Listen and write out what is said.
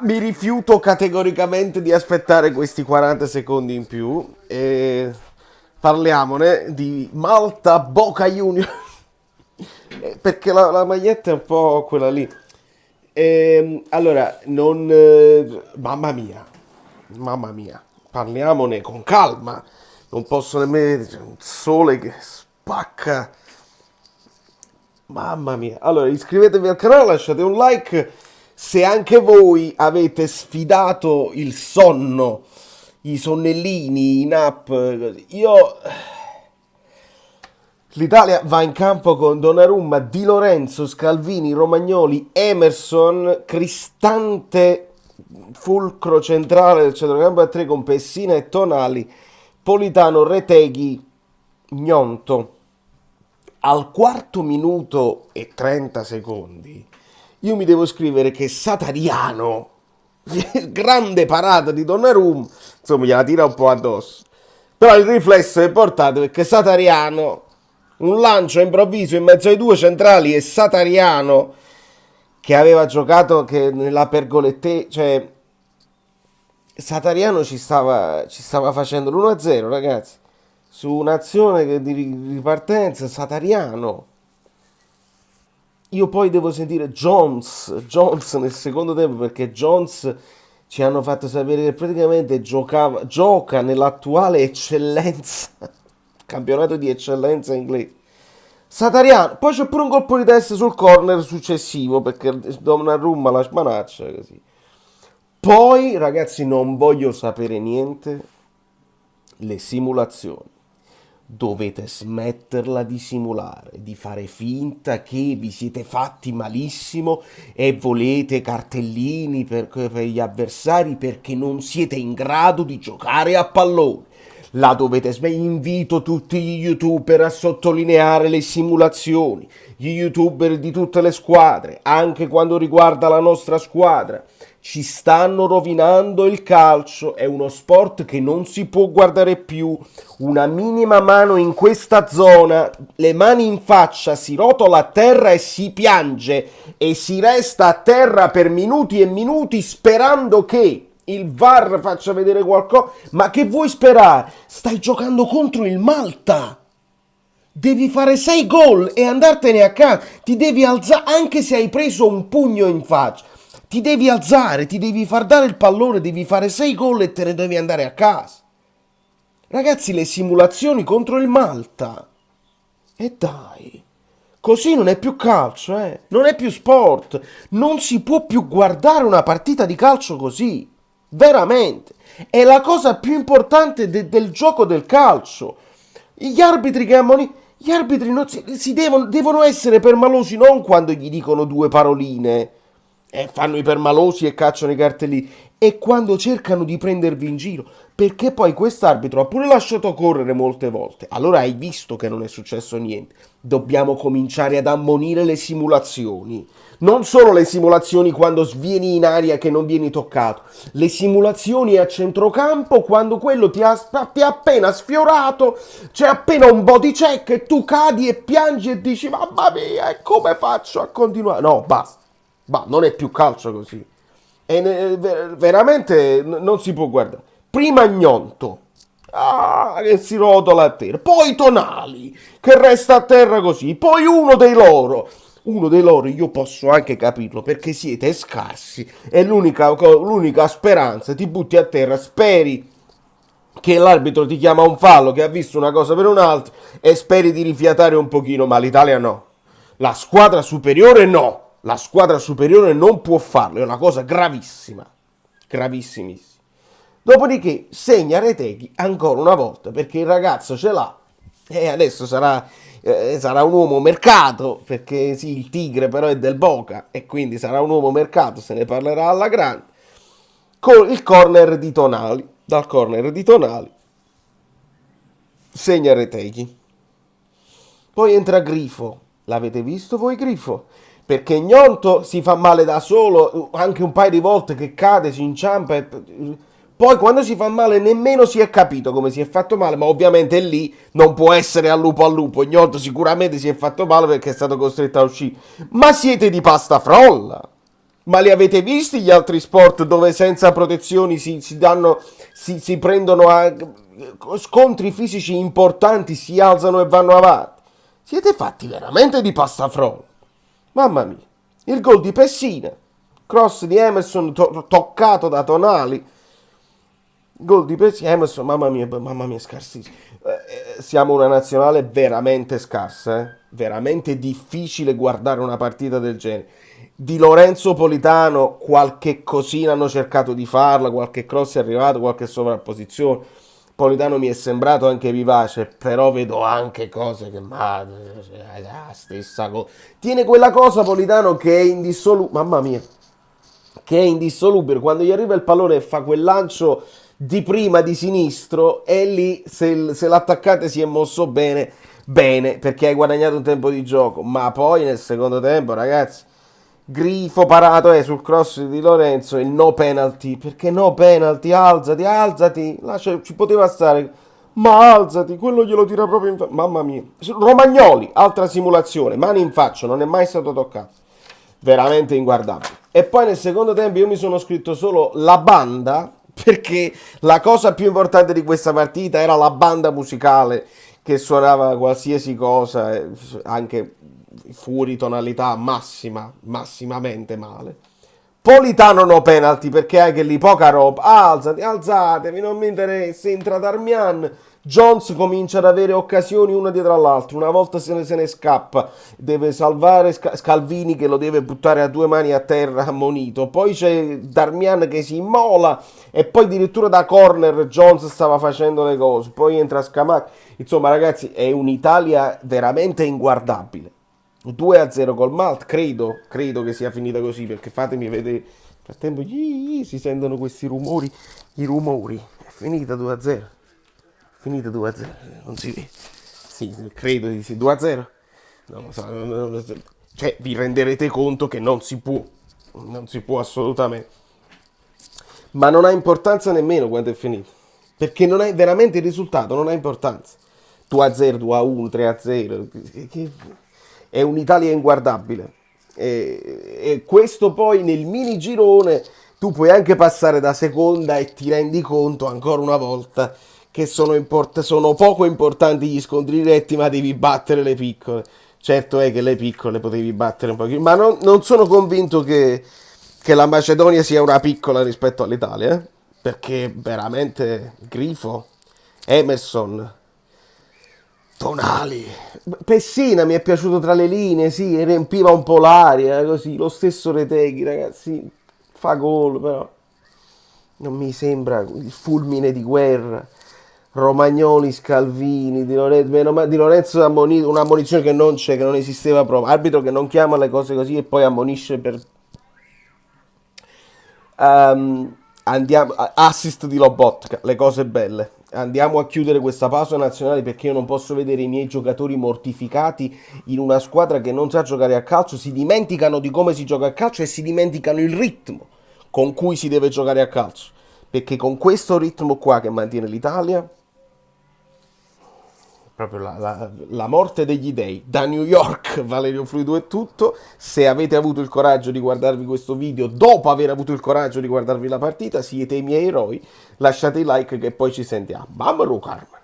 Mi rifiuto categoricamente di aspettare questi 40 secondi in più e parliamone di Malta Boca Juniors. Perché la maglietta è un po' quella lì. Allora, non... mamma mia, parliamone con calma. Non posso nemmeno... c'è un sole che spacca. Mamma mia. Allora, iscrivetevi al canale, lasciate un like se anche voi avete sfidato il sonno, i sonnellini in app. Così. L'Italia va in campo con Donnarumma, Di Lorenzo, Scalvini, Romagnoli, Emerson, Cristante, fulcro centrale del centrocampo a 3 con Pessina e Tonali, Politano, Reteghi, Gnonto. Al quarto minuto e 30 secondi io mi devo scrivere che Satariano, il grande parata di Donnarumma, insomma gliela tira un po' addosso, però il riflesso è importante perché Satariano, un lancio improvviso in mezzo ai due centrali e Satariano che aveva giocato che nella pergolette, cioè Satariano ci stava facendo l'1-0, ragazzi, su un'azione di ripartenza. Satariano. Io poi devo sentire Jones nel secondo tempo perché Jones ci hanno fatto sapere che praticamente gioca nell'attuale eccellenza, campionato di eccellenza inglese. Satariano, poi c'è pure un colpo di testa sul corner successivo perché Donnarumma la smanaccia così. Poi, ragazzi, non voglio sapere niente. Le simulazioni. Dovete smetterla di simulare, di fare finta che vi siete fatti malissimo e volete cartellini per gli avversari perché non siete in grado di giocare a pallone. La dovete smettere. Invito tutti gli youtuber a sottolineare le simulazioni, gli youtuber di tutte le squadre, anche quando riguarda la nostra squadra. Ci stanno rovinando il calcio, è uno sport che non si può guardare più. Una minima mano in questa zona, le mani in faccia, si rotola a terra e si piange e si resta a terra per minuti e minuti sperando che il VAR faccia vedere qualcosa. Ma che vuoi sperare? Stai giocando contro il Malta. Devi fare 6 gol e andartene a casa. Ti devi alzare anche se hai preso un pugno in faccia. Ti devi alzare, ti devi far dare il pallone, devi fare 6 gol e te ne devi andare a casa. Ragazzi, le simulazioni contro il Malta. E dai, così non è più calcio, eh? Non è più sport. Non si può più guardare una partita di calcio così. Veramente. È la cosa più importante del gioco del calcio. Gli arbitri che ammonitono... Gli arbitri non devono essere permalosi non quando gli dicono due paroline e fanno i permalosi e cacciano i cartellini e quando cercano di prendervi in giro perché poi quest'arbitro ha pure lasciato correre molte volte. Allora hai visto che non è successo niente. Dobbiamo cominciare ad ammonire le simulazioni, non solo le simulazioni quando svieni in aria che non vieni toccato, le simulazioni a centrocampo quando quello ti ha appena sfiorato, c'è appena un body check e tu cadi e piangi e dici mamma mia, e come faccio a continuare? No, basta. Ma non è più calcio così. E veramente non si può guardare. Prima Gnonto. Ah, che si rotola a terra. Poi Tonali, che resta a terra così. Poi uno dei loro. Uno dei loro io posso anche capirlo perché siete scarsi. È l'unica speranza. Ti butti a terra, speri che l'arbitro ti chiama un fallo, che ha visto una cosa per un'altra e speri di rifiatare un pochino. Ma l'Italia no. La squadra superiore no. La squadra superiore non può farlo, è una cosa gravissima, gravissimissima. Dopodiché segna Reteghi ancora una volta perché il ragazzo ce l'ha e adesso sarà un uomo mercato perché sì, il Tigre però è del Boca e quindi sarà un uomo mercato, se ne parlerà alla grande. Con il corner di Tonali, dal corner di Tonali segna Reteghi. Poi entra Grifo, l'avete visto voi Grifo? Perché Gnonto si fa male da solo, anche un paio di volte che cade, si inciampa e poi quando si fa male nemmeno si è capito come si è fatto male, ma ovviamente lì non può essere al lupo. Gnonto sicuramente si è fatto male perché è stato costretto a uscire. Ma siete di pasta frolla? Ma li avete visti gli altri sport dove senza protezioni si prendono a scontri fisici importanti, si alzano e vanno avanti? Siete fatti veramente di pastafrolla. Mamma mia. Il gol di Pessina. Cross di Emerson toccato da Tonali. Gol di Emerson, mamma mia, scarsissimo. Siamo una nazionale veramente scarsa, eh? Veramente difficile guardare una partita del genere. Di Lorenzo Politano qualche cosina hanno cercato di farla, qualche cross è arrivato, qualche sovrapposizione. Politano mi è sembrato anche vivace, però vedo anche cose che stessa cosa. Tiene quella cosa Politano che è indissolubile, mamma mia, che è indissolubile. Quando gli arriva il pallone e fa quel lancio di prima di sinistro, e lì se l'attaccante si è mosso bene, bene, perché hai guadagnato un tempo di gioco. Ma poi nel secondo tempo, ragazzi, Grifo parato sul cross di Lorenzo, il no penalty, perché no penalty, alzati, là ci poteva stare, ma alzati, quello glielo tira proprio in faccia, mamma mia. Romagnoli, altra simulazione, mani in faccia, non è mai stato toccato, veramente inguardabile. E poi nel secondo tempo io mi sono scritto solo la banda, perché la cosa più importante di questa partita era la banda musicale che suonava qualsiasi cosa, anche fuori tonalità massimamente male. Politano no penalty, perché anche lì poca roba. Alzatevi, non mi interessa. Entra Darmian. Jones comincia ad avere occasioni una dietro all'altra. Una volta se ne scappa, deve salvare Scalvini che lo deve buttare a due mani a terra ammonito. Poi c'è Darmian che si immola e poi addirittura da corner Jones stava facendo le cose. Poi entra Scamacca. Insomma, ragazzi, è un'Italia veramente inguardabile. 2-0 col Malta, credo che sia finita così, perché fatemi vedere, nel frattempo si sentono questi rumori, i rumori, è finita 2-0, non si vede, sì, credo di sì, 2-0, non lo so, cioè vi renderete conto che non si può assolutamente, ma non ha importanza nemmeno quando è finito, perché non è veramente il risultato, non ha importanza, 2-0, 2-1, 3-0, è un'Italia inguardabile. E questo poi nel mini girone tu puoi anche passare da seconda e ti rendi conto ancora una volta che sono poco importanti gli scontri diretti, ma devi battere le piccole. Certo è che le piccole potevi battere un pochino, ma non sono convinto che la Macedonia sia una piccola rispetto all'Italia, perché veramente Grifo, Emerson, Tonali, Pessina mi è piaciuto tra le linee, sì, riempiva un po' l'aria, così, lo stesso Reteghi, ragazzi, fa gol, però non mi sembra il fulmine di guerra. Romagnoli, Scalvini, Di Lorenzo ammonito, un'ammonizione che non c'è, che non esisteva proprio, arbitro che non chiama le cose così e poi ammonisce per andiamo, assist di Lobotka, le cose belle. Andiamo a chiudere questa pausa nazionale perché io non posso vedere i miei giocatori mortificati in una squadra che non sa giocare a calcio, si dimenticano di come si gioca a calcio e si dimenticano il ritmo con cui si deve giocare a calcio. Perché con questo ritmo qua che mantiene l'Italia, proprio la morte degli dei. Da New York, Valerio Fluido è tutto. Se avete avuto il coraggio di guardarvi questo video dopo aver avuto il coraggio di guardarvi la partita, siete i miei eroi. Lasciate il like che poi ci sentiamo. Mamma Karma.